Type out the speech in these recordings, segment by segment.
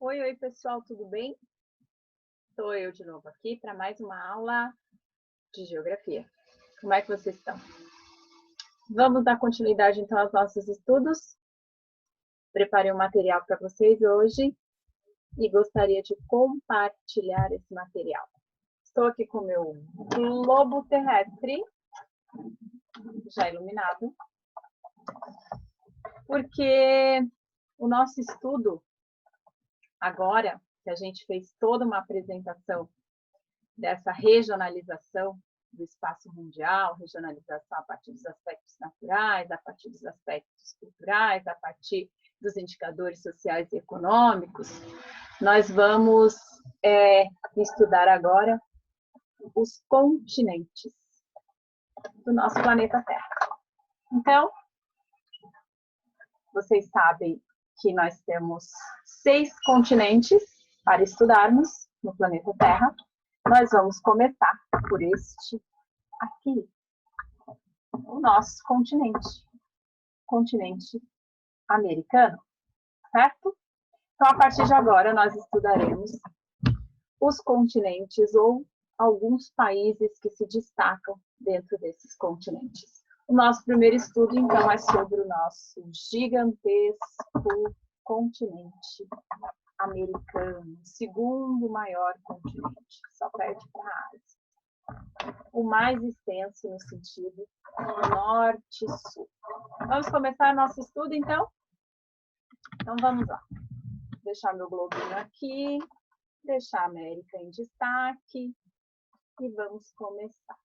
Oi, pessoal, tudo bem? Estou eu de novo aqui para mais uma aula de geografia. Como é que vocês estão? Vamos dar continuidade então aos nossos estudos. Preparei um material para vocês hoje e gostaria de compartilhar esse material. Estou aqui com o meu globo terrestre, já iluminado, porque o nosso estudo agora, que a gente fez toda uma apresentação dessa regionalização do espaço mundial, regionalização a partir dos aspectos naturais, a partir dos aspectos culturais, a partir dos indicadores sociais e econômicos, nós vamos estudar agora os continentes do nosso planeta Terra. Então, vocês sabem que nós temos 6 continentes para estudarmos no planeta Terra. Nós vamos começar por este aqui, o nosso continente americano, certo? Então, a partir de agora, nós estudaremos os continentes ou alguns países que se destacam dentro desses continentes. O nosso primeiro estudo, então, é sobre o nosso gigantesco continente americano, o segundo maior continente, só perde para a Ásia. O mais extenso no sentido norte-sul. Vamos começar nosso estudo, então? Então, vamos lá. Vou deixar meu globinho aqui, deixar a América em destaque e vamos começar.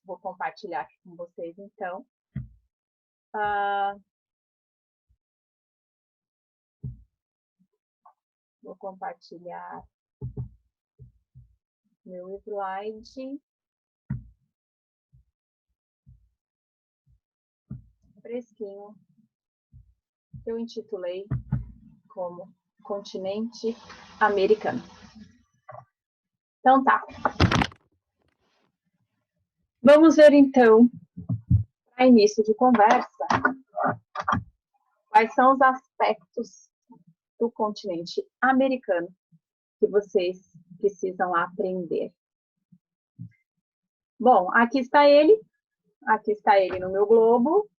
Vou compartilhar aqui com vocês, então. Vou compartilhar meu slide. Fresquinho. Eu intitulei como Continente Americano. Então tá. Vamos ver então, para início de conversa, quais são os aspectos do continente americano que vocês precisam aprender. Bom, aqui está ele no meu globo,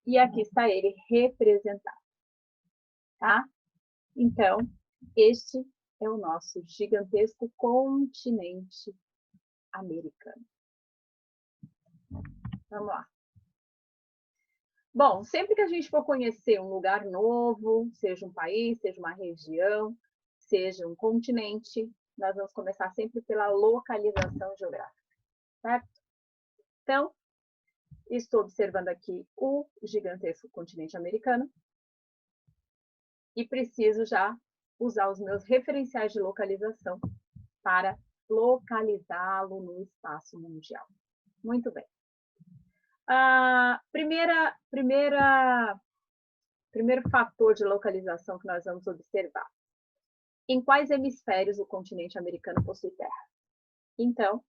e aqui está ele representado, tá? Então, este é o nosso gigantesco continente americano. Vamos lá. Bom, sempre que a gente for conhecer um lugar novo, seja um país, seja uma região, seja um continente, nós vamos começar sempre pela localização geográfica, certo? Então, estou observando aqui o gigantesco continente americano e preciso já usar os meus referenciais de localização para localizá-lo no espaço mundial. Muito bem. Primeiro fator de localização que nós vamos observar. Em quais hemisférios o continente americano possui terra? Então,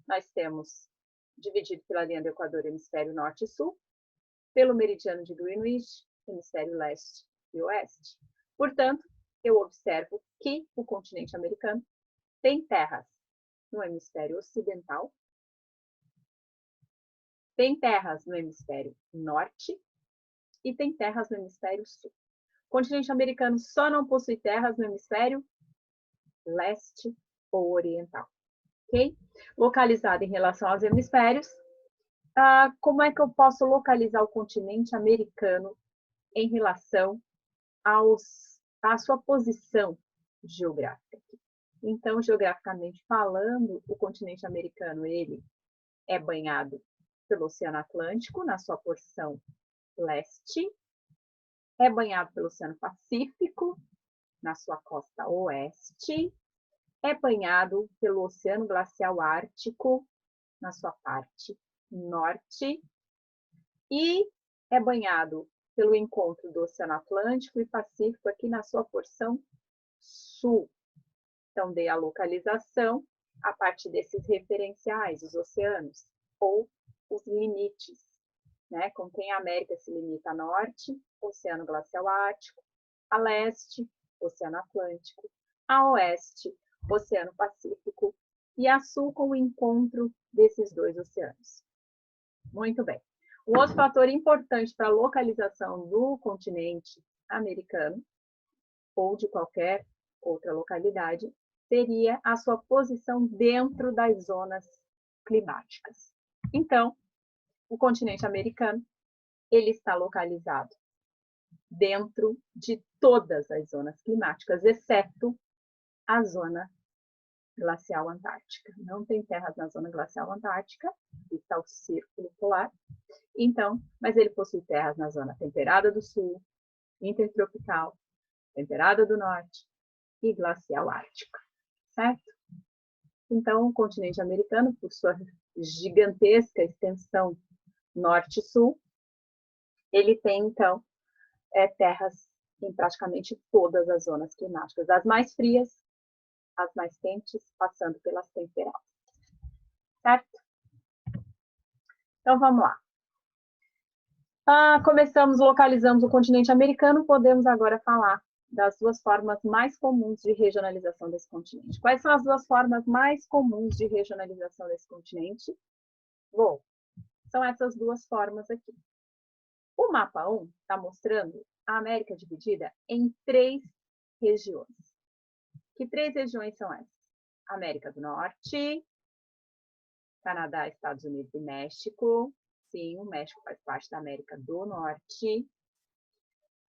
nós temos, dividido pela linha do Equador, hemisfério norte e sul, pelo meridiano de Greenwich, hemisfério leste e oeste. Portanto, eu observo que o continente americano tem terras no hemisfério ocidental, tem terras no hemisfério norte e tem terras no hemisfério sul. O continente americano só não possui terras no hemisfério leste ou oriental, ok? Localizado em relação aos hemisférios, como é que eu posso localizar o continente americano em relação à sua posição geográfica? Então, geograficamente falando, o continente americano ele é banhado pelo Oceano Atlântico, na sua porção leste, é banhado pelo Oceano Pacífico, na sua costa oeste, é banhado pelo Oceano Glacial Ártico, na sua parte norte, e é banhado pelo encontro do Oceano Atlântico e Pacífico aqui na sua porção sul. Então, dei a localização a partir desses referenciais, os oceanos, ou os limites, né? Contém a América se limita a norte, Oceano Glacial Ártico, a leste, Oceano Atlântico, a oeste, Oceano Pacífico, e a sul com o encontro desses dois oceanos. Muito bem. Um outro fator importante para a localização do continente americano, ou de qualquer outra localidade, seria a sua posição dentro das zonas climáticas. Então, o continente americano, ele está localizado dentro de todas as zonas climáticas, exceto a zona glacial antártica. Não tem terras na zona glacial antártica, está o círculo polar. Então, mas ele possui terras na zona temperada do sul, intertropical, temperada do norte e glacial ártica, certo? Então, o continente americano, por sua gigantesca extensão norte-sul, ele tem, então, terras em praticamente todas as zonas climáticas, das mais frias às mais quentes, passando pelas temperadas, certo? Então, vamos lá. Localizamos o continente americano, podemos agora falar das duas formas mais comuns de regionalização desse continente. Quais são as duas formas mais comuns de regionalização desse continente? Bom, são essas duas formas aqui. O mapa 1 está mostrando a América dividida em 3 regiões. Que 3 regiões são essas? América do Norte, Canadá, Estados Unidos e México. Sim, o México faz parte da América do Norte.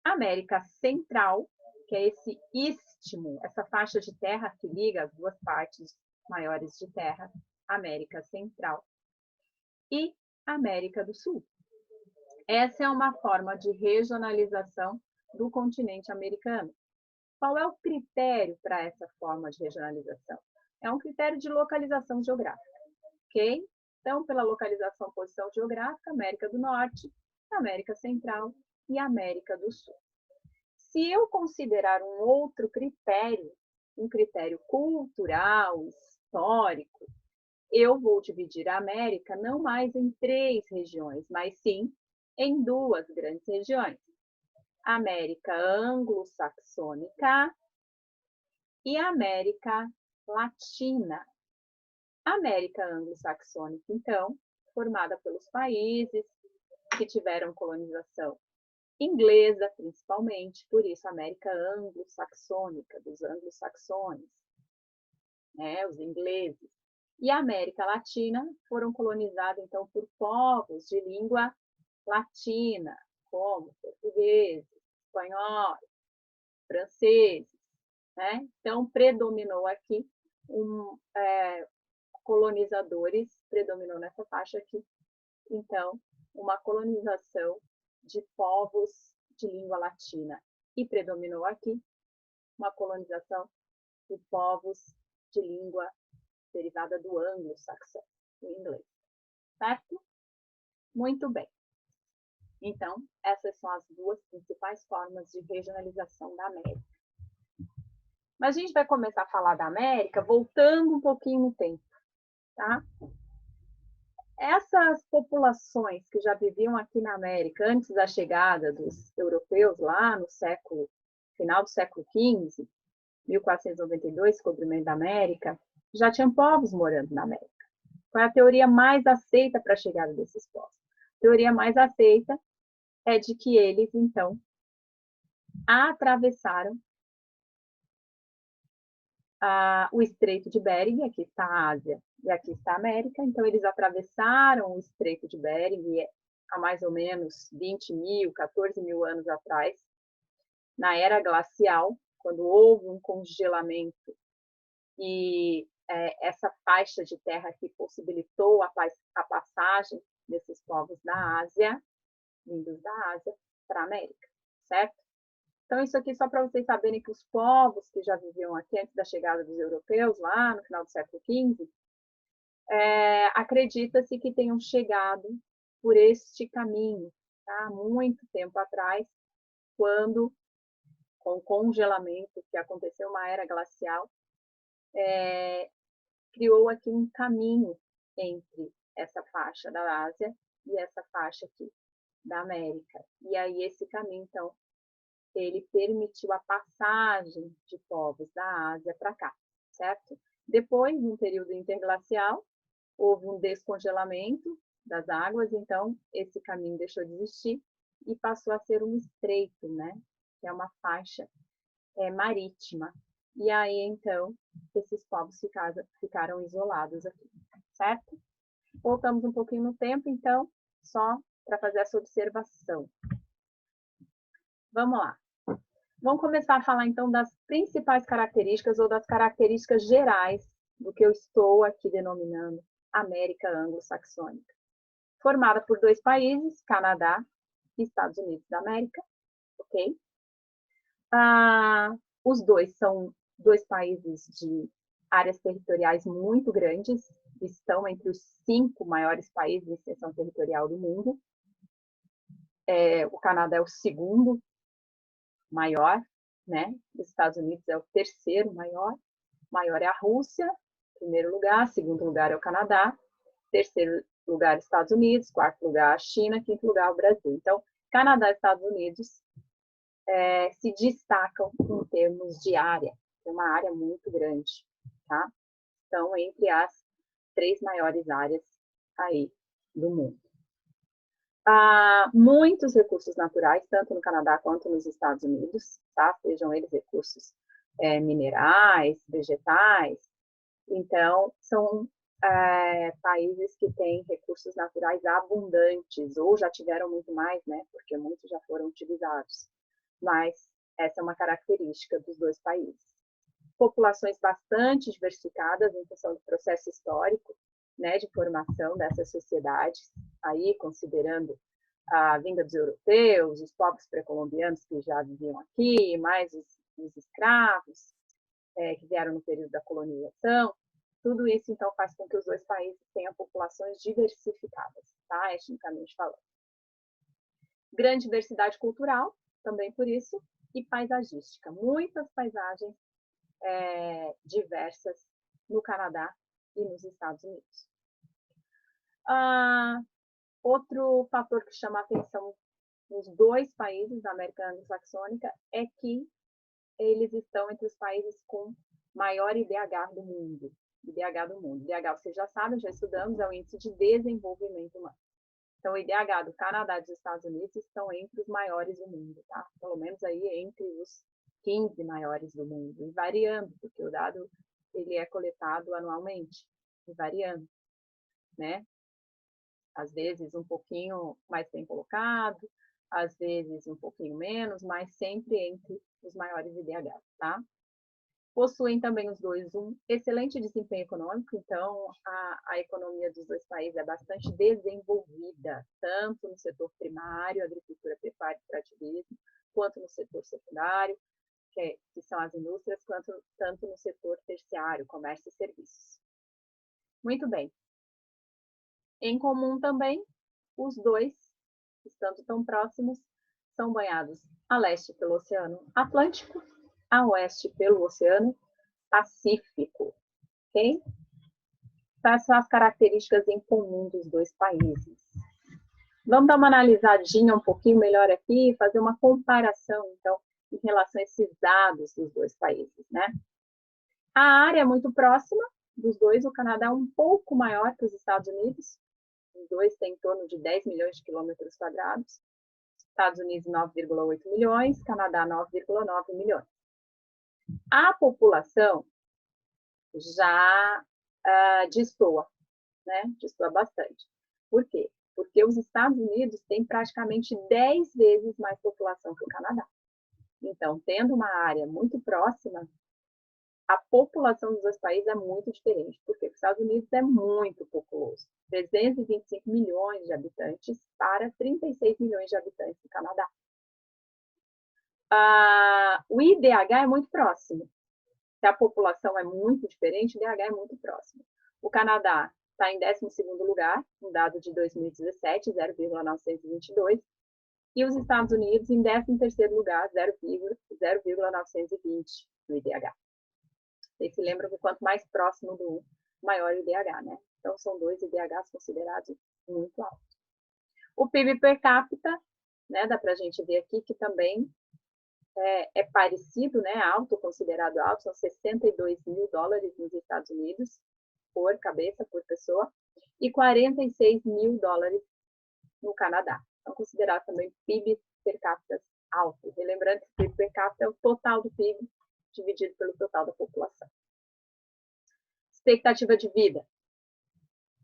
América Central, que é esse istmo, essa faixa de terra que liga as duas partes maiores de terra, América Central. E América do Sul. Essa é uma forma de regionalização do continente americano. Qual é o critério para essa forma de regionalização? É um critério de localização geográfica, ok? Então, pela localização, posição geográfica, América do Norte, América Central e América do Sul. Se eu considerar um outro critério, um critério cultural, histórico, eu vou dividir a América não mais em 3 regiões, mas sim em 2 grandes regiões. América anglo-saxônica e América Latina. América anglo-saxônica, então, formada pelos países que tiveram colonização inglesa, principalmente, por isso América anglo-saxônica, dos anglo-saxões, né, os ingleses. E a América Latina foram colonizadas, então, por povos de língua latina, como portugueses, espanhóis, franceses, né? Então, predominou aqui colonizadores, predominou nessa faixa aqui, então, uma colonização de povos de língua latina. E predominou aqui uma colonização de povos de língua derivada do anglo-saxão, do inglês. Certo? Muito bem. Então, essas são as duas principais formas de regionalização da América. Mas a gente vai começar a falar da América voltando um pouquinho no tempo, tá? Essas populações que já viviam aqui na América antes da chegada dos europeus lá no final do século XV, 1492, descobrimento da América, já tinham povos morando na América. Qual é a teoria mais aceita para a chegada desses povos? A teoria mais aceita é de que eles, então, atravessaram o Estreito de Bering, aqui está a Ásia e aqui está a América, então eles atravessaram o Estreito de Bering há mais ou menos 20 mil, 14 mil anos atrás, na era glacial, quando houve um congelamento e essa faixa de terra que possibilitou a passagem desses povos da Ásia, vindos da Ásia, para a América, certo? Então, isso aqui só para vocês saberem que os povos que já viviam aqui antes da chegada dos europeus, lá no final do século XV, acredita-se que tenham chegado por este caminho, tá? Muito tempo atrás, quando, com o congelamento que aconteceu uma era glacial, criou aqui um caminho entre essa faixa da Ásia e essa faixa aqui da América. E aí esse caminho, então, ele permitiu a passagem de povos da Ásia para cá, certo? Depois, no período interglacial, houve um descongelamento das águas, então esse caminho deixou de existir e passou a ser um estreito, né? Que é uma faixa marítima. E aí, então, esses povos ficaram isolados aqui, certo? Voltamos um pouquinho no tempo, então, só para fazer essa observação. Vamos lá. Vamos começar a falar, então, das principais características ou das características gerais do que eu estou aqui denominando América Anglo-Saxônica. Formada por dois países, Canadá e Estados Unidos da América, ok? Os dois são dois países de áreas territoriais muito grandes, estão entre os 5 maiores países de extensão territorial do mundo. O Canadá é o segundo maior, né? Os Estados Unidos é o terceiro maior. Maior é a Rússia, primeiro lugar, segundo lugar é o Canadá, terceiro lugar Estados Unidos, quarto lugar a China, quinto lugar o Brasil. Então, Canadá e Estados Unidos se destacam em termos de área, é uma área muito grande, tá? Estão entre as 3 maiores áreas aí do mundo. Há muitos recursos naturais, tanto no Canadá quanto nos Estados Unidos, tá? Sejam eles recursos minerais, vegetais. Então, são países que têm recursos naturais abundantes, ou já tiveram muito mais, né? Porque muitos já foram utilizados. Mas essa é uma característica dos dois países. Populações bastante diversificadas em função do processo histórico, né, de formação dessas sociedades, aí considerando a vinda dos europeus, os povos pré-colombianos que já viviam aqui, mais os escravos que vieram no período da colonização. Tudo isso, então, faz com que os dois países tenham populações diversificadas, tá? Etnicamente falando. Grande diversidade cultural, também por isso, e paisagística. Muitas paisagens diversas no Canadá e nos Estados Unidos. Outro fator que chama a atenção nos dois países da América Anglo-Saxônica é que eles estão entre os países com maior IDH do mundo. IDH do mundo. IDH, vocês já sabem, já estudamos, é o Índice de Desenvolvimento Humano. Então, o IDH do Canadá e dos Estados Unidos estão entre os maiores do mundo, tá? Pelo menos aí entre os 15 maiores do mundo, e variando, porque o dado ele é coletado anualmente, e variando, né? Às vezes um pouquinho mais bem colocado, às vezes um pouquinho menos, mas sempre entre os maiores IDHs, tá? Possuem também os dois um excelente desempenho econômico, então a economia dos dois países é bastante desenvolvida, tanto no setor primário, agricultura, pecuária e extrativismo, quanto no setor secundário, que são as indústrias, tanto no setor terciário, comércio e serviços. Muito bem. Em comum também, os dois, estando tão próximos, são banhados a leste pelo Oceano Atlântico, a oeste pelo Oceano Pacífico, ok? Essas são as características em comum dos dois países. Vamos dar uma analisadinha um pouquinho melhor aqui, fazer uma comparação, então, em relação a esses dados dos dois países, né? A área é muito próxima dos dois, o Canadá é um pouco maior que os Estados Unidos, os dois têm em torno de 10 milhões de quilômetros quadrados, Estados Unidos 9,8 milhões, Canadá 9,9 milhões. A população já destoa, né? Destoa bastante. Por quê? Porque os Estados Unidos têm praticamente 10 vezes mais população que o Canadá. Então, tendo uma área muito próxima, a população dos dois países é muito diferente, porque os Estados Unidos é muito populoso. 325 milhões de habitantes para 36 milhões de habitantes do Canadá. O IDH é muito próximo. Se a população é muito diferente, o IDH é muito próximo. O Canadá está em 12º lugar, um dado de 2017, 0,922, e os Estados Unidos em 13º lugar, 0,920 no IDH. Vocês se lembram que quanto mais próximo do maior o IDH, né? Então, são dois IDHs considerados muito altos. O PIB per capita, né? Dá para a gente ver aqui que também é parecido, né, alto, considerado alto, são 62 mil dólares nos Estados Unidos, por cabeça, por pessoa, e 46 mil dólares no Canadá. Então, considerado também PIB per capita alto. E lembrando que o PIB per capita é o total do PIB dividido pelo total da população. Expectativa de vida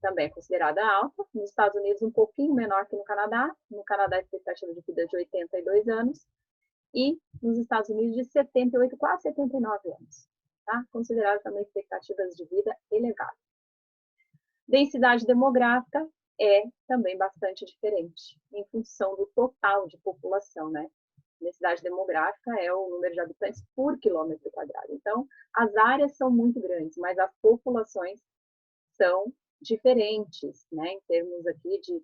também é considerada alta. Nos Estados Unidos, um pouquinho menor que no Canadá. No Canadá, a expectativa de vida é de 82 anos. E nos Estados Unidos, de 78, quase 79 anos. Tá? Considerado também expectativas de vida elevadas. Densidade demográfica é também bastante diferente, em função do total de população, né? Densidade demográfica é o número de habitantes por quilômetro quadrado. Então, as áreas são muito grandes, mas as populações são diferentes, né, em termos aqui de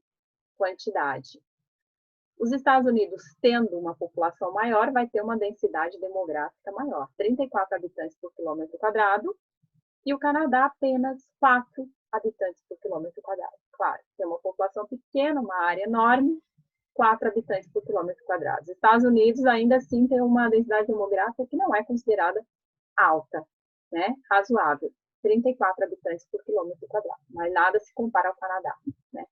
quantidade. Os Estados Unidos, tendo uma população maior, vai ter uma densidade demográfica maior, 34 habitantes por quilômetro quadrado, e o Canadá apenas 4 habitantes por quilômetro quadrado. Claro, tem uma população pequena, uma área enorme, 4 habitantes por quilômetro quadrado. Os Estados Unidos ainda assim tem uma densidade demográfica que não é considerada alta, né? Razoável, 34 habitantes por quilômetro quadrado, mas nada se compara ao Canadá, né?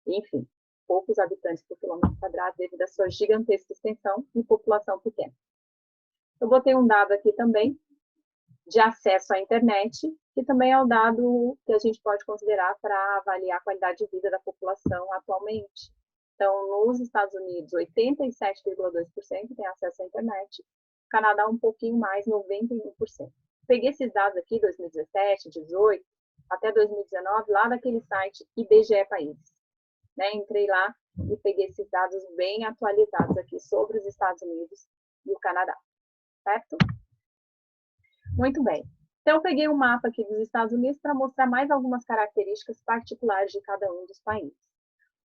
Enfim, poucos habitantes por quilômetro quadrado devido à sua gigantesca extensão e população pequena. Eu botei um dado aqui também de acesso à internet, que também é o dado que a gente pode considerar para avaliar a qualidade de vida da população atualmente. Então, nos Estados Unidos, 87,2% tem acesso à internet, no Canadá um pouquinho mais, 91%. Peguei esses dados aqui, 2017, 2018, até 2019, lá daquele site IBGE Países. Né? Entrei lá e peguei esses dados bem atualizados aqui sobre os Estados Unidos e o Canadá, certo? Muito bem. Então, eu peguei um mapa aqui dos Estados Unidos para mostrar mais algumas características particulares de cada um dos países.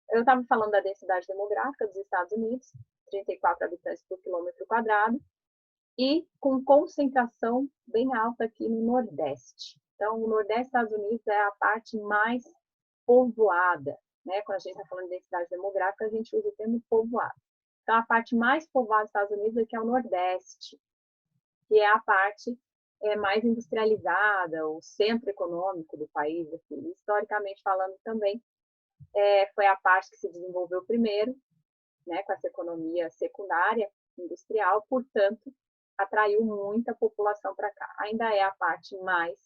Eu estava falando da densidade demográfica dos Estados Unidos, 34 habitantes por quilômetro quadrado, e com concentração bem alta aqui no Nordeste. Então, o Nordeste dos Estados Unidos é a parte mais povoada, né? Quando a gente está falando de densidade demográfica, a gente usa o termo povoado. Então, a parte mais povoada dos Estados Unidos aqui é o Nordeste, que é a parte mais industrializada, o centro econômico do país, assim, historicamente falando também, foi a parte que se desenvolveu primeiro, né, com essa economia secundária, industrial, portanto, atraiu muita população para cá. Ainda é a parte mais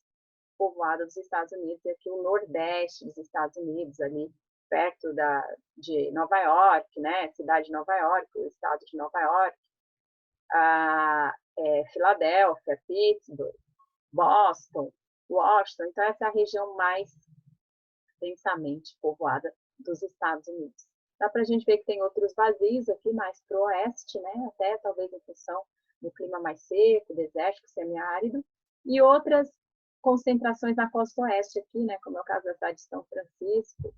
povoada dos Estados Unidos, aqui o Nordeste dos Estados Unidos, ali perto de Nova York, né, cidade de Nova York, o estado de Nova York, Filadélfia, Pittsburgh, Boston, Washington. Então, essa é a região mais densamente povoada dos Estados Unidos. Dá para a gente ver que tem outros vazios aqui mais para o oeste, né? Até talvez em função do clima mais seco, desértico, semiárido, e outras concentrações na costa oeste aqui, né? Como é o caso da cidade de São Francisco,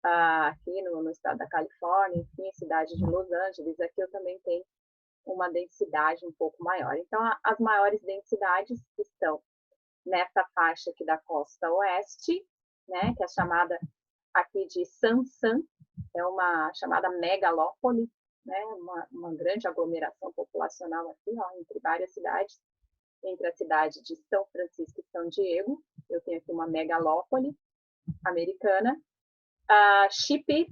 aqui no estado da Califórnia, enfim, a cidade de Los Angeles. Aqui eu também tenho uma densidade um pouco maior. Então, as maiores densidades estão nessa faixa aqui da costa oeste, né, que é chamada aqui de Sansan, é uma chamada megalópole, né, uma grande aglomeração populacional aqui, ó, entre várias cidades, entre a cidade de São Francisco e São Diego. Eu tenho aqui uma megalópole americana. Chippewa,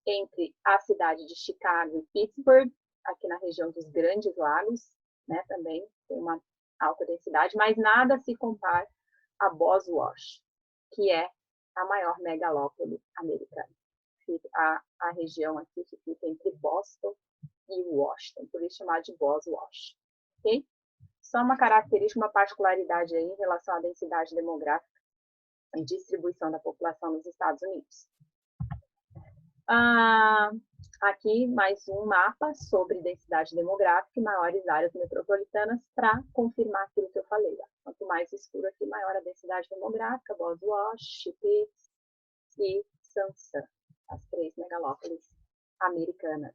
entre a cidade de Chicago e Pittsburgh, aqui na região dos Grandes Lagos, né, também tem uma alta densidade, mas nada se compara a Boswash, que é a maior megalópole americana. A região aqui que fica entre Boston e Washington, por isso chamada de Boswash. Ok? Só uma característica, uma particularidade aí em relação à densidade demográfica e distribuição da população nos Estados Unidos. Aqui mais um mapa sobre densidade demográfica e maiores áreas metropolitanas para confirmar aquilo que eu falei. Ó. Quanto mais escuro aqui, maior a densidade demográfica, Boswash, Chippewa e Sansan, as 3 megalópolis americanas.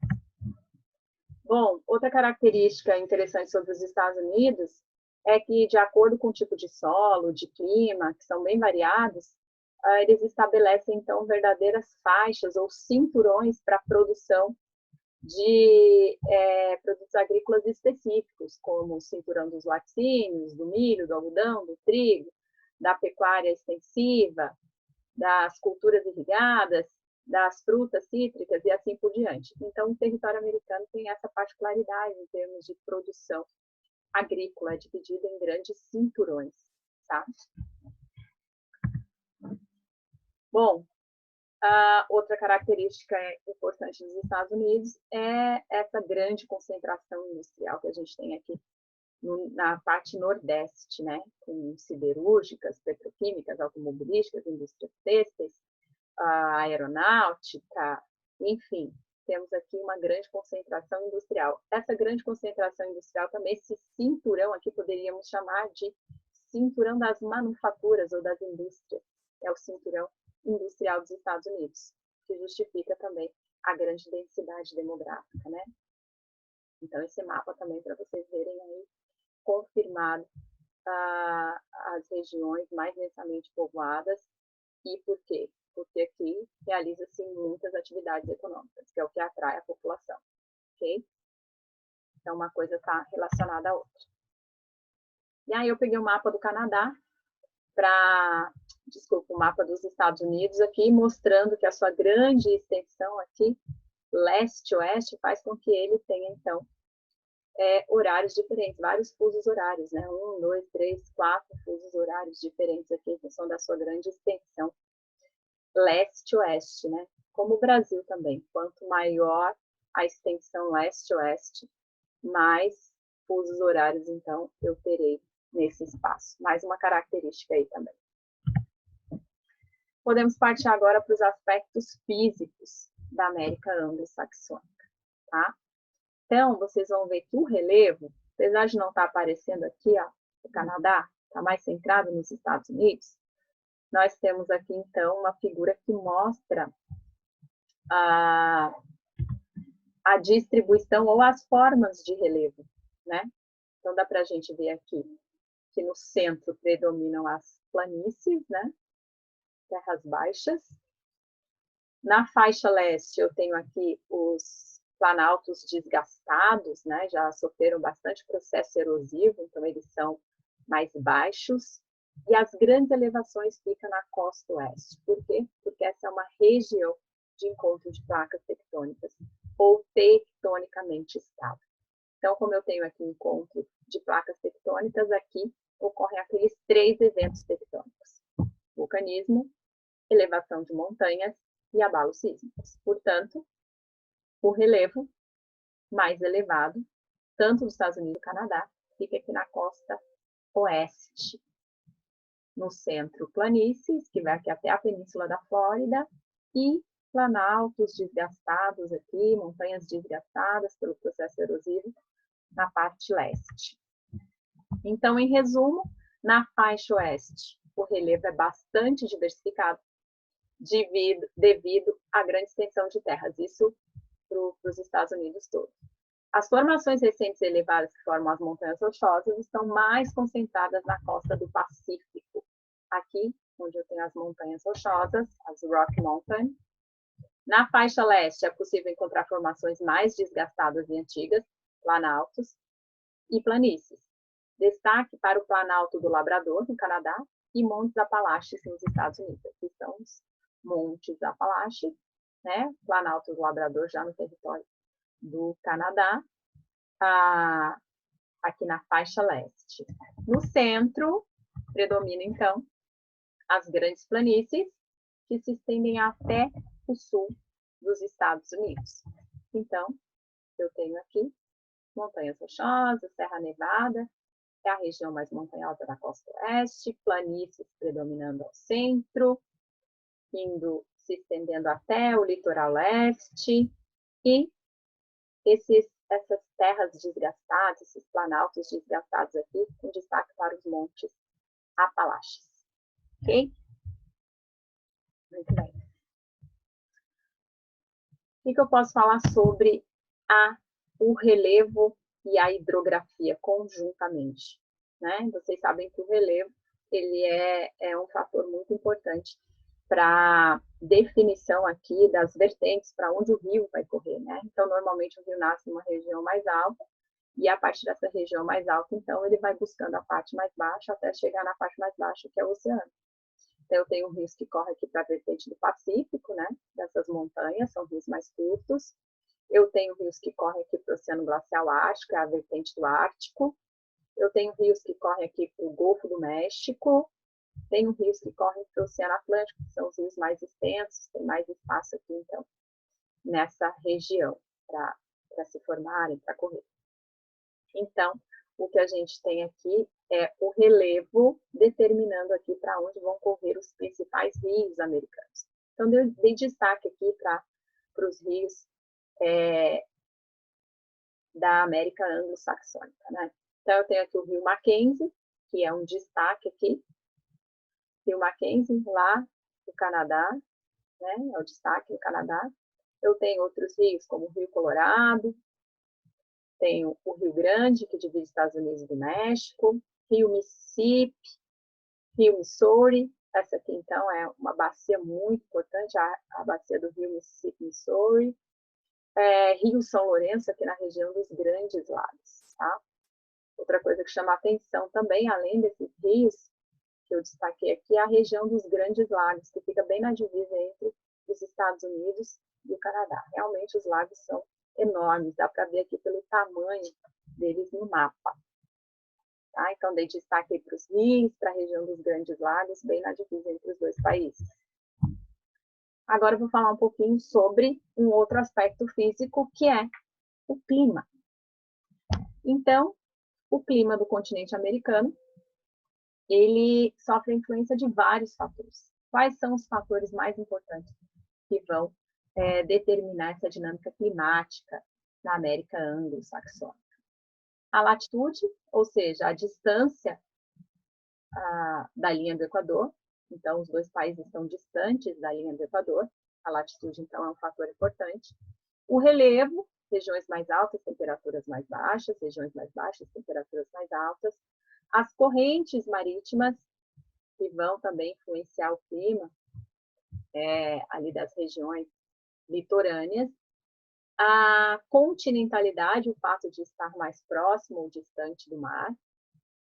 Bom, outra característica interessante sobre os Estados Unidos é que, de acordo com o tipo de solo, de clima, que são bem variados, eles estabelecem, então, verdadeiras faixas ou cinturões para a produção de produtos agrícolas específicos, como o cinturão dos laticínios, do milho, do algodão, do trigo, da pecuária extensiva, das culturas irrigadas, das frutas cítricas e assim por diante. Então, o território americano tem essa particularidade em termos de produção agrícola, dividida em grandes cinturões, tá? Bom, outra característica importante dos Estados Unidos é essa grande concentração industrial que a gente tem aqui na parte nordeste, né? Com siderúrgicas, petroquímicas, automobilísticas, indústrias têxteis, aeronáutica, enfim, temos aqui uma grande concentração industrial. Essa grande concentração industrial também, esse cinturão aqui, poderíamos chamar de cinturão das manufaturas ou das indústrias. É o cinturão industrial dos Estados Unidos, que justifica também a grande densidade demográfica, né? Então, esse mapa também, para vocês verem aí, confirmado as regiões mais densamente povoadas. E por quê? Porque aqui realiza-se muitas atividades econômicas, que é o que atrai a população, ok? Então, uma coisa está relacionada à outra. E aí eu peguei o mapa do Canadá o mapa dos Estados Unidos aqui, mostrando que a sua grande extensão aqui, leste-oeste, faz com que ele tenha, então, horários diferentes, vários fusos horários, né? 1, 2, 3, 4 fusos horários diferentes aqui, em função da sua grande extensão leste-oeste, né? Como o Brasil também. Quanto maior a extensão leste-oeste, mais fusos horários, então, eu terei nesse espaço. Mais uma característica aí também. Podemos partir agora para os aspectos físicos da América anglo-saxônica, tá? Então, vocês vão ver que o relevo, apesar de não estar aparecendo aqui, ó, o Canadá, está mais centrado nos Estados Unidos, nós temos aqui, então, uma figura que mostra a distribuição ou as formas de relevo, né? Então, dá para a gente ver aqui que no centro predominam as planícies, né? Terras baixas. Na faixa leste, eu tenho aqui os planaltos desgastados, né? Já sofreram bastante processo erosivo, então eles são mais baixos. E as grandes elevações ficam na costa oeste. Por quê? Porque essa é uma região de encontro de placas tectônicas, ou tectonicamente estável. Então, como eu tenho aqui encontro de placas tectônicas, aqui ocorrem aqueles 3 eventos tectônicos: vulcanismo, elevação de montanhas e abalos sísmicos. Portanto, o relevo mais elevado, tanto dos Estados Unidos e do Canadá, fica aqui na costa oeste. No centro, planícies, que vai aqui até a Península da Flórida, e planaltos desgastados aqui, montanhas desgastadas pelo processo erosivo, na parte leste. Então, em resumo, na faixa oeste, o relevo é bastante diversificado devido à grande extensão de terras, isso para os Estados Unidos todos. As formações recentes elevadas que formam as montanhas rochosas estão mais concentradas na costa do Pacífico. Aqui, onde eu tenho as montanhas rochosas, as Rocky Mountain. Na faixa leste, é possível encontrar formações mais desgastadas e antigas, planaltos e planícies. Destaque para o Planalto do Labrador, no Canadá, e Montes Apalaches, nos Estados Unidos. Aqui são os Montes Apalaches, né? Planalto do Labrador, já no território do Canadá, aqui na faixa leste. No centro, predomina, então, as grandes planícies, que se estendem até o sul dos Estados Unidos. Então, eu tenho aqui montanhas rochosas, Serra Nevada, é a região mais montanhosa da costa oeste, planícies predominando ao centro, se estendendo até o litoral leste, e essas terras desgastadas, esses planaltos desgastados aqui, com destaque para os montes Apalaches. Ok? Muito bem. O que eu posso falar sobre o relevo e a hidrografia conjuntamente, né? Vocês sabem que o relevo ele é um fator muito importante para definição aqui das vertentes para onde o rio vai correr, né? Então, normalmente o rio nasce numa região mais alta, e a partir dessa região mais alta, então, ele vai buscando a parte mais baixa até chegar na parte mais baixa, que é o oceano. Então, eu tenho rios que correm aqui para a vertente do Pacífico, né? Dessas montanhas, são rios mais curtos. Eu tenho rios que correm aqui para o Oceano Glacial Ártico, é a vertente do Ártico. Eu tenho rios que correm aqui para o Golfo do México. Tenho rios que correm para o Oceano Atlântico, que são os rios mais extensos, tem mais espaço aqui, então, nessa região, para se formarem, para correr. Então, o que a gente tem aqui é o relevo determinando aqui para onde vão correr os principais rios americanos. Então, dei destaque aqui para os rios da América anglo-saxônica, né? Então, eu tenho aqui o rio Mackenzie, que é um destaque aqui. Rio Mackenzie, lá do Canadá, né? É o destaque no Canadá. Eu tenho outros rios, como o Rio Colorado, tenho o Rio Grande, que divide Estados Unidos do México, Rio Mississippi, Rio Missouri. Essa aqui, então, é uma bacia muito importante, a bacia do Rio Mississippi, Missouri. Rio São Lourenço, aqui na região dos Grandes Lagos, tá? Outra coisa que chama a atenção também, além desses rios que eu destaquei aqui, é a região dos Grandes Lagos, que fica bem na divisa entre os Estados Unidos e o Canadá. Realmente, os lagos são enormes, dá para ver aqui pelo tamanho deles no mapa. Tá? Então, dei destaque para os rios, para a região dos Grandes Lagos, bem na divisa entre os dois países. Agora eu vou falar um pouquinho sobre um outro aspecto físico, que é o clima. Então, o clima do continente americano, ele sofre a influência de vários fatores. Quais são os fatores mais importantes que vão determinar essa dinâmica climática na América anglo-saxônica? A latitude, ou seja, a distância da linha do Equador. Então, os dois países estão distantes da linha do Equador. A latitude, então, é um fator importante. O relevo, regiões mais altas, temperaturas mais baixas, regiões mais baixas, temperaturas mais altas. As correntes marítimas, que vão também influenciar o clima ali das regiões litorâneas. A continentalidade, o fato de estar mais próximo ou distante do mar.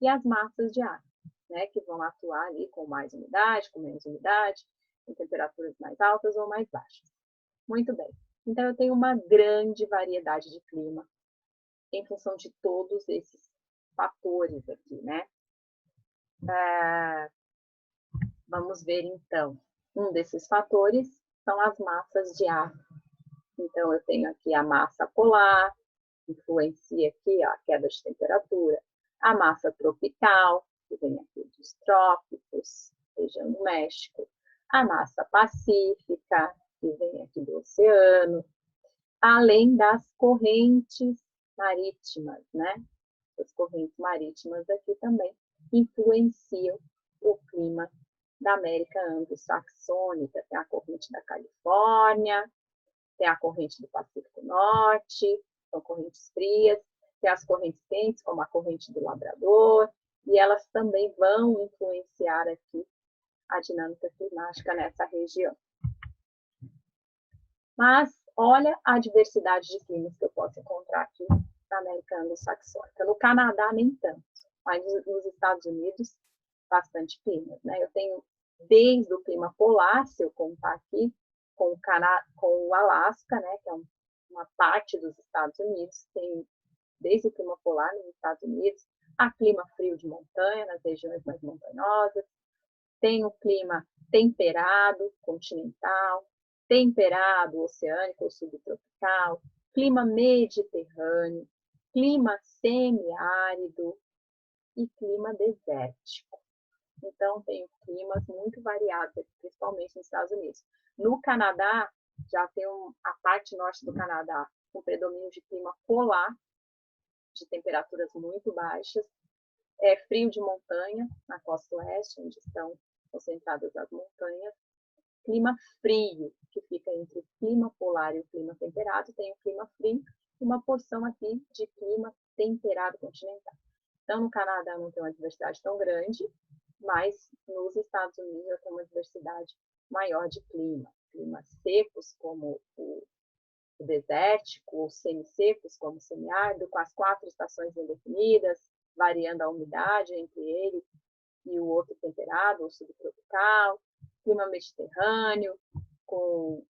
E as massas de ar, né, que vão atuar ali com mais umidade, com menos umidade, com temperaturas mais altas ou mais baixas. Muito bem. Então, eu tenho uma grande variedade de clima em função de todos esses fatores aqui, né? Vamos ver, então, um desses fatores são as massas de ar. Então, eu tenho aqui a massa polar, influencia aqui a queda de temperatura, a massa tropical, que vem aqui dos trópicos, região do México, a massa pacífica, que vem aqui do oceano, além das correntes marítimas, né? As correntes marítimas aqui também influenciam o clima da América anglo-saxônica. Tem a corrente da Califórnia, tem a corrente do Pacífico Norte, são correntes frias, tem as correntes quentes, como a corrente do Labrador, e elas também vão influenciar aqui a dinâmica climática nessa região. Mas olha a diversidade de climas que eu posso encontrar aqui na América anglo-saxônica. No Canadá, nem tanto, mas nos Estados Unidos, bastante climas, né? Eu tenho desde o clima polar, se eu contar aqui, com o Alasca, né, que é uma parte dos Estados Unidos, tem desde o clima polar nos Estados Unidos, a clima frio de montanha, nas regiões mais montanhosas, tem o clima temperado, continental, temperado, oceânico ou subtropical, clima mediterrâneo, clima semiárido e clima desértico. Então, tem climas muito variados, principalmente nos Estados Unidos. No Canadá, já tem a parte norte do Canadá, com predomínio de clima polar, de temperaturas muito baixas, frio de montanha, na costa oeste, onde estão concentradas as montanhas, clima frio, que fica entre o clima polar e o clima temperado, tem o clima frio e uma porção aqui de clima temperado continental. Então, no Canadá não tem uma diversidade tão grande, mas nos Estados Unidos já tem uma diversidade maior de clima. Climas secos, como o desértico, ou semissecos, como o semiárido, com as 4 estações indefinidas, variando a umidade entre ele e o outro temperado, ou subtropical. Clima mediterrâneo, com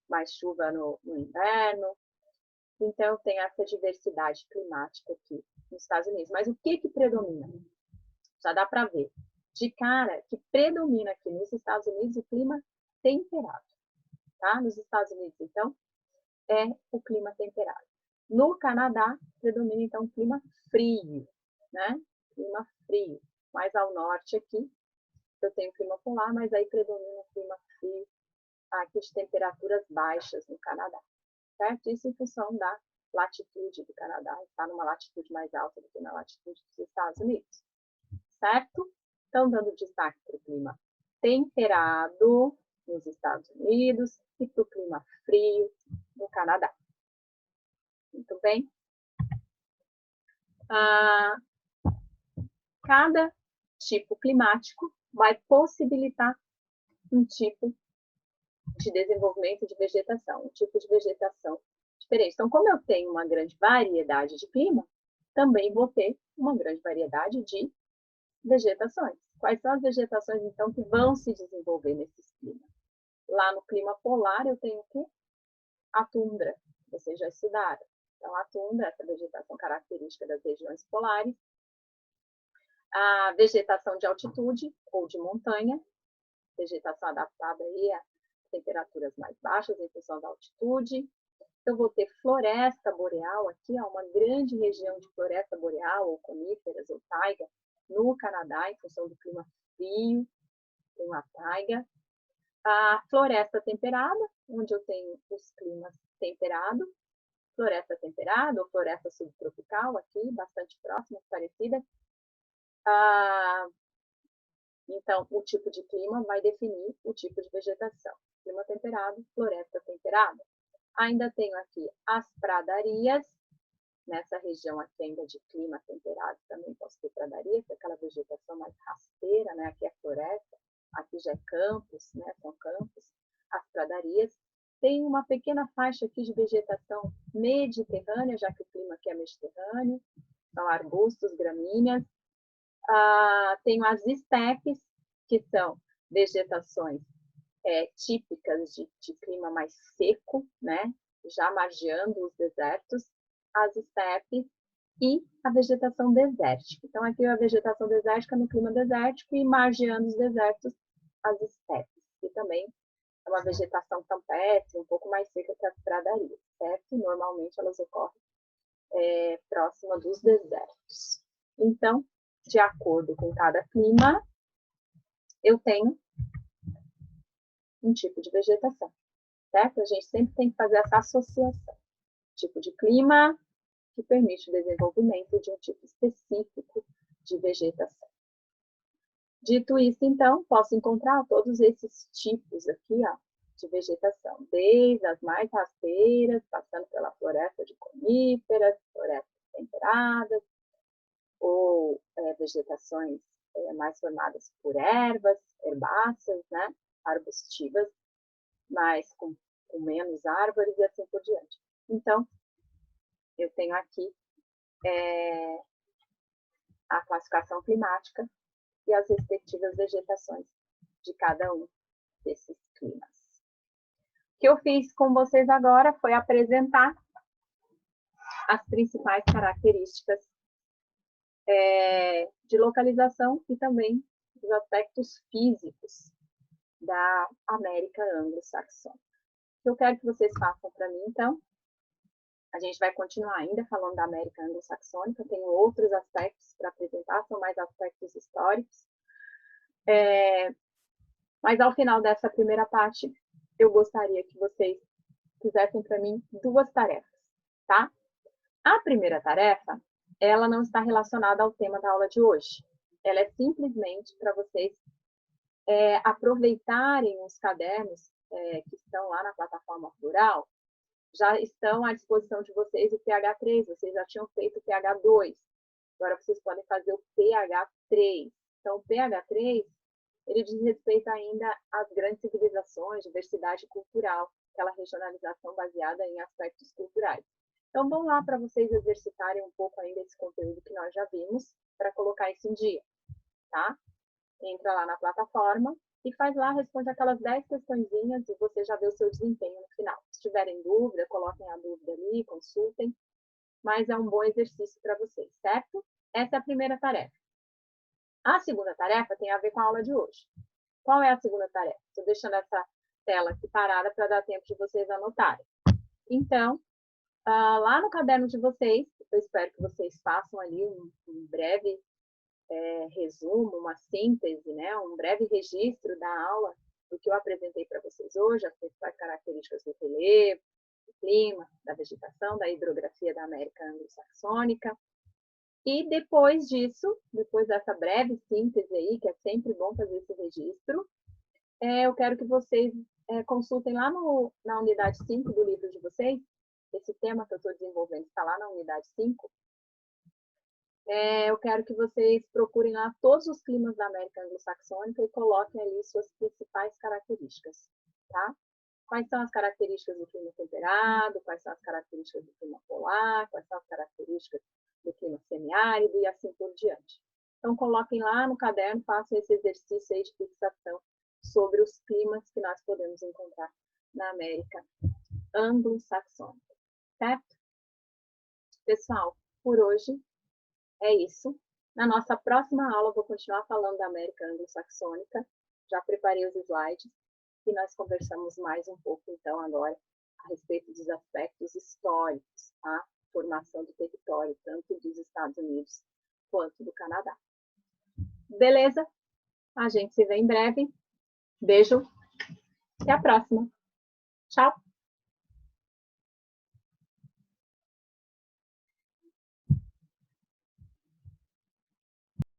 mais chuva no inverno. Então, tem essa diversidade climática aqui nos Estados Unidos. Mas o que predomina? Já dá para ver. De cara, que predomina aqui nos Estados Unidos o clima temperado. Tá? Nos Estados Unidos, então, é o clima temperado. No Canadá, predomina, então, o clima frio. Né? Clima frio. Mais ao norte aqui, eu tenho clima polar, mas aí predomina o clima frio aqui de temperaturas baixas no Canadá. Certo? Isso em função da latitude do Canadá, está numa latitude mais alta do que na latitude dos Estados Unidos. Certo? Então, dando destaque para o clima temperado nos Estados Unidos e para o clima frio no Canadá. Muito bem. Cada tipo climático vai possibilitar um tipo de desenvolvimento de vegetação, um tipo de vegetação diferente. Então, como eu tenho uma grande variedade de clima, também vou ter uma grande variedade de vegetações. Quais são as vegetações, então, que vão se desenvolver nesses climas? Lá no clima polar, eu tenho o quê? A tundra, vocês já estudaram. Então, a tundra, essa vegetação característica das regiões polares. A vegetação de altitude ou de montanha, vegetação adaptada aí a temperaturas mais baixas em função da altitude. Eu vou ter floresta boreal aqui, ó, uma grande região de floresta boreal, ou coníferas, ou taiga, no Canadá, em função do clima frio, tem uma taiga. A floresta temperada, onde eu tenho os climas temperados, floresta temperada ou floresta subtropical, aqui, bastante próxima, parecida. Então, o tipo de clima vai definir o tipo de vegetação. Clima temperado, floresta temperada. Ainda tenho aqui as pradarias, nessa região aqui ainda de clima temperado, também posso ter pradaria, que é aquela vegetação mais rasteira, né? Aqui é floresta, aqui já é campos, né? São campos. As pradarias. Tem uma pequena faixa aqui de vegetação mediterrânea, já que o clima aqui é mediterrâneo, são arbustos, gramíneas. Tenho as estepes, que são vegetações típicas de clima mais seco, né? Já margeando os desertos, as estepes e a vegetação desértica. Então, aqui a vegetação desértica no clima desértico e margeando os desertos, as estepes, que também é uma vegetação campestre, um pouco mais seca que as pradarias, certo? Normalmente elas ocorrem próxima dos desertos. Então, de acordo com cada clima, eu tenho um tipo de vegetação, certo? A gente sempre tem que fazer essa associação. Tipo de clima que permite o desenvolvimento de um tipo específico de vegetação. Dito isso, então, posso encontrar todos esses tipos aqui, ó, de vegetação, desde as mais rasteiras, passando pela floresta de coníferas, florestas temperadas, ou vegetações mais formadas por ervas, herbáceas, né, arbustivas, mas com menos árvores e assim por diante. Então, eu tenho aqui a classificação climática e as respectivas vegetações de cada um desses climas. O que eu fiz com vocês agora foi apresentar as principais características de localização e também os aspectos físicos da América anglo-saxônica. O que eu quero que vocês façam para mim, então, a gente vai continuar ainda falando da América anglo-saxônica, tenho outros aspectos para apresentar, são mais aspectos históricos. Mas ao final dessa primeira parte, eu gostaria que vocês fizessem para mim 2 tarefas, tá? A primeira tarefa, ela não está relacionada ao tema da aula de hoje. Ela é simplesmente para vocês aproveitarem os cadernos que estão lá na plataforma Plural. Já estão à disposição de vocês o PH3, vocês já tinham feito o PH2. Agora vocês podem fazer o PH3. Então, o PH3 ele diz respeito ainda às grandes civilizações, diversidade cultural, aquela regionalização baseada em aspectos culturais. Então, vamos lá para vocês exercitarem um pouco ainda esse conteúdo que nós já vimos, para colocar isso em dia, tá? Entra lá na plataforma e faz lá, responde aquelas 10 questõezinhas e você já vê o seu desempenho no final. Se tiverem dúvida, coloquem a dúvida ali, consultem, mas é um bom exercício para vocês, certo? Essa é a primeira tarefa. A segunda tarefa tem a ver com a aula de hoje. Qual é a segunda tarefa? Estou deixando essa tela aqui parada para dar tempo de vocês anotarem. Então, lá no caderno de vocês, eu espero que vocês façam ali um breve resumo, uma síntese, né? Um breve registro da aula do que eu apresentei para vocês hoje, as principais características do relevo, do clima, da vegetação, da hidrografia da América Anglo-Saxônica. E depois disso, depois dessa breve síntese aí, que é sempre bom fazer esse registro, eu quero que vocês consultem lá na unidade 5 do livro de vocês. Esse tema que eu estou desenvolvendo está lá na unidade 5. Eu quero que vocês procurem lá todos os climas da América Anglo-Saxônica e coloquem ali suas principais características, tá? Quais são as características do clima temperado, quais são as características do clima polar, quais são as características do clima semiárido e assim por diante. Então, coloquem lá no caderno, façam esse exercício aí de fixação sobre os climas que nós podemos encontrar na América Anglo-Saxônica, certo? Pessoal, por hoje é isso. Na nossa próxima aula, eu vou continuar falando da América Anglo-Saxônica. Já preparei os slides e nós conversamos mais um pouco, então, agora, a respeito dos aspectos históricos, tá? Formação do território, tanto dos Estados Unidos quanto do Canadá. Beleza? A gente se vê em breve. Beijo. Até a próxima. Tchau.